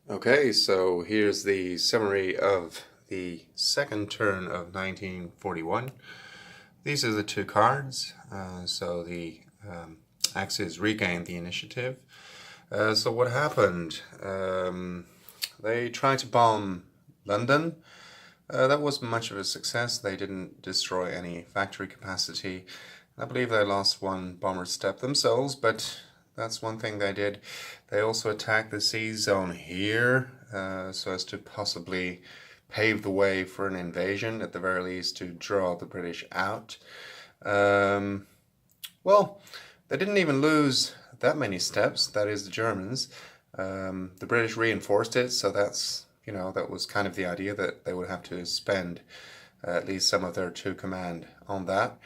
Okay, so here's the summary of the second turn of 1941. These are the two cards. So the Axis regained the initiative. So what happened? They tried to bomb London. That wasn't much of a success. They didn't destroy any factory capacity. I believe they lost one bomber step themselves, but that's one thing they did. They also attacked the sea zone here, so as to possibly pave the way for an invasion, at the very least to draw the British out. Well, they didn't even lose that many steps, that is the Germans. The British reinforced it, so that was kind of the idea, that they would have to spend at least some of their two command on that.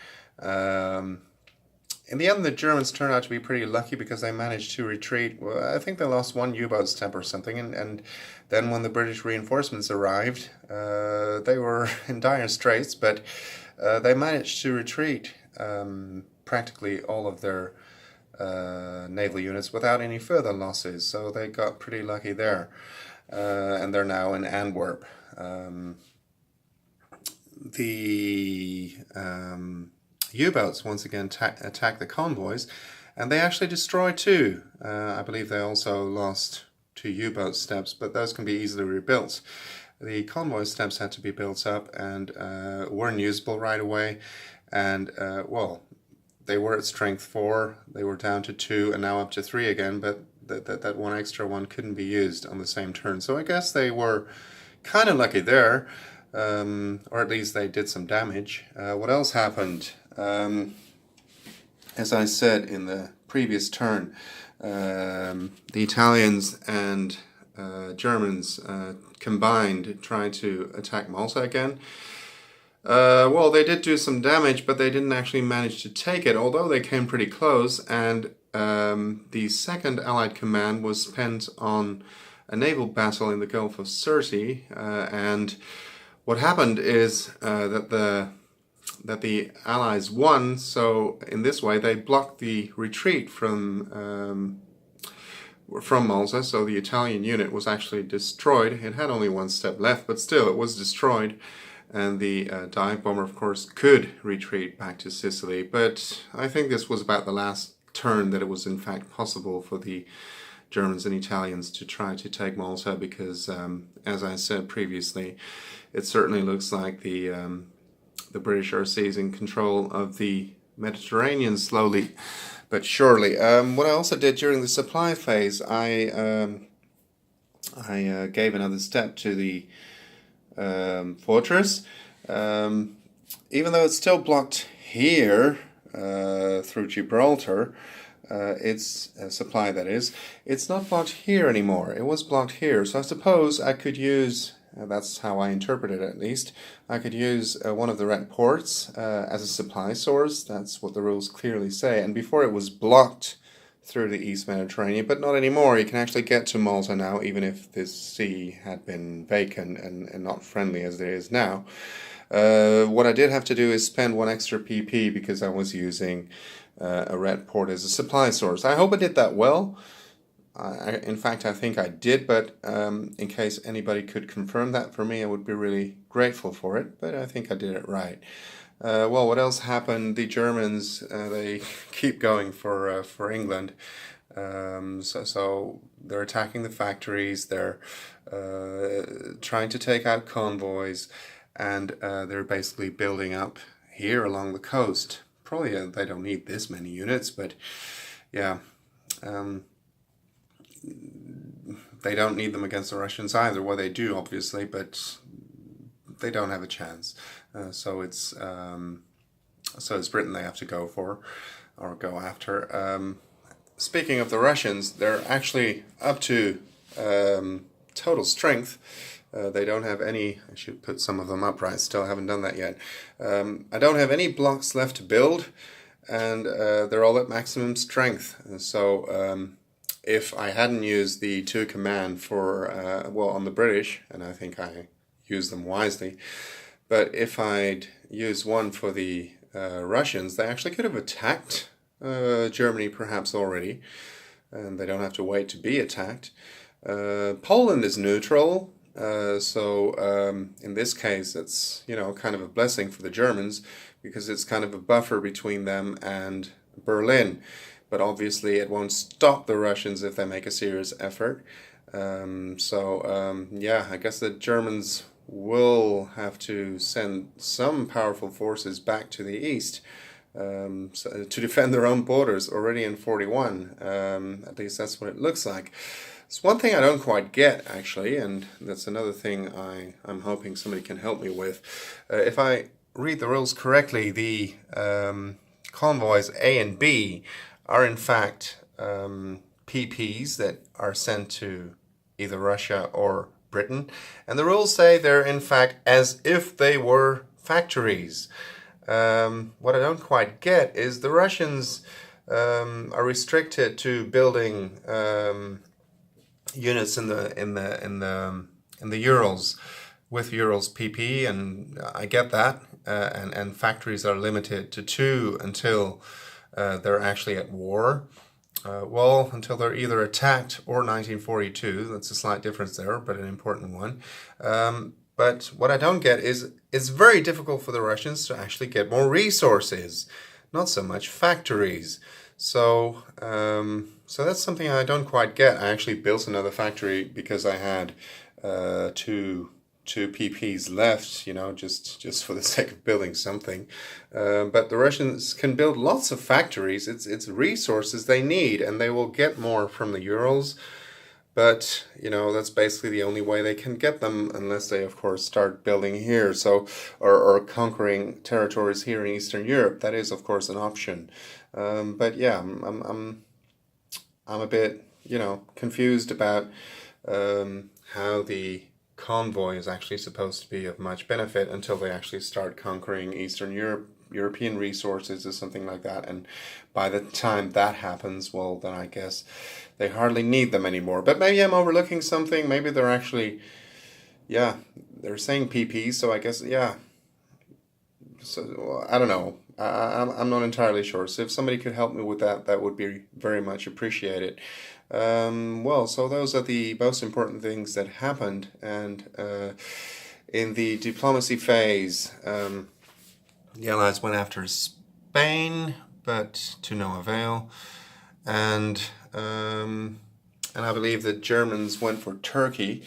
In the end, the Germans turned out to be pretty lucky because they managed to retreat. Well, I think they lost one U-boat step or something, and then when the British reinforcements arrived, they were in dire straits, but they managed to retreat practically all of their naval units without any further losses, so they got pretty lucky there. And they're now in Antwerp. The U-boats once again attacked the convoys, and they actually destroyed two. I believe they also lost two U-boat steps, but those can be easily rebuilt. The convoy steps had to be built up and weren't usable right away, and well, they were at strength 4, they were down to 2, and now up to 3 again, but that one extra one couldn't be used on the same turn. So I guess they were kind of lucky there, or at least they did some damage. What else happened? As I said in the previous turn, the Italians and Germans combined trying to attack Malta again. Well, they did do some damage, but they didn't actually manage to take it, although they came pretty close, and the second Allied command was spent on a naval battle in the Gulf of Sirte, and what happened is that the Allies won, so in this way they blocked the retreat from Malta, so the Italian unit was actually destroyed. It had only one step left, but still it was destroyed. And the dive bomber, of course, could retreat back to Sicily, but I think this was about the last turn that it was in fact possible for the Germans and Italians to try to take Malta, because, as I said previously, it certainly looks like the British are seizing control of the Mediterranean slowly but surely. What I also did during the supply phase, I gave another step to the fortress, even though it's still blocked here through Gibraltar. Its supply, that is, it's not blocked here anymore. It was blocked here, so I suppose I could use, that's how I interpret it at least, I could use one of the red ports as a supply source. That's what the rules clearly say, and before it was blocked through the East Mediterranean, but not anymore. You can actually get to Malta now, even if this sea had been vacant and not friendly as it is now. What I did have to do is spend one extra PP because I was using a red port as a supply source. I hope I did that well. In fact, I think I did, but in case anybody could confirm that for me, I would be really grateful for it, but I think I did it right. Well, what else happened? The Germans, they keep going for England. So they're attacking the factories, they're trying to take out convoys, and they're basically building up here along the coast. Probably they don't need this many units, but yeah. They don't need them against the Russians either. Well, they do, obviously, but they don't have a chance. So it's Britain they have to go for, or go after. Speaking of the Russians, they're actually up to total strength. They don't have any, I should put some of them upright, still haven't done that yet. I don't have any blocks left to build, and they're all at maximum strength. So if I hadn't used the 2 command for, well, on the British, and I think I used them wisely, but if I'd used one for the Russians, they actually could have attacked Germany perhaps already, and they don't have to wait to be attacked. Poland is neutral, so in this case it's, you know, kind of a blessing for the Germans because it's kind of a buffer between them and Berlin. But obviously it won't stop the Russians if they make a serious effort. Yeah, I guess the Germans will have to send some powerful forces back to the east, to defend their own borders already in 41. At least that's what it looks like. It's one thing I don't quite get, actually, and that's another thing I'm hoping somebody can help me with. If I read the rules correctly, the convoys A and B are in fact PPs that are sent to either Russia or Britain, and the rules say they're in fact as if they were factories. What I don't quite get is the Russians are restricted to building units in the Urals with Urals PP, and I get that, and factories are limited to 2 until they're actually at war. Well, until they're either attacked or 1942. That's a slight difference there, but an important one. But what I don't get is it's very difficult for the Russians to actually get more resources, not so much factories. So that's something I don't quite get. I actually built another factory because I had two PPs left, you know, just for the sake of building something. But the Russians can build lots of factories. It's resources they need, and they will get more from the Urals. But, you know, that's basically the only way they can get them, unless they, of course, start building here, or conquering territories here in Eastern Europe. That is, of course, an option. But yeah, I'm a bit, you know, confused about how the convoy is actually supposed to be of much benefit until they actually start conquering Eastern Europe, European resources or something like that. And by the time that happens, well, then I guess they hardly need them anymore. But maybe I'm overlooking something. Maybe they're actually, yeah, they're saying PP, so I guess, yeah. So I don't know. I'm not entirely sure. So if somebody could help me with that, that would be very much appreciated. Well, so those are the most important things that happened. And in the diplomacy phase, the Allies went after Spain, but to no avail. And I believe the Germans went for Turkey.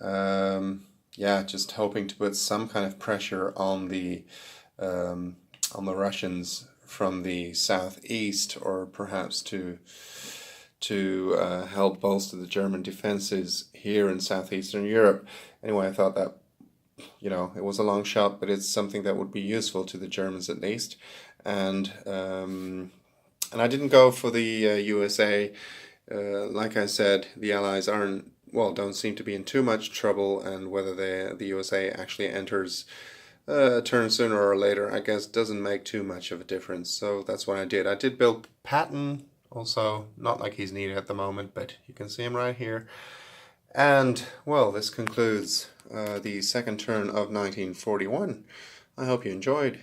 Yeah, just hoping to put some kind of pressure on the Russians from the southeast, or perhaps to help bolster the German defenses here in southeastern Europe. Anyway, I thought that, you know, it was a long shot, but it's something that would be useful to the Germans at least. And I didn't go for the USA. Like I said, the Allies don't seem to be in too much trouble, and whether the USA actually enters turn sooner or later, I guess, doesn't make too much of a difference. So that's what I did. I did build Patton, also, not like he's needed at the moment, but you can see him right here. And, well, this concludes the second turn of 1941. I hope you enjoyed.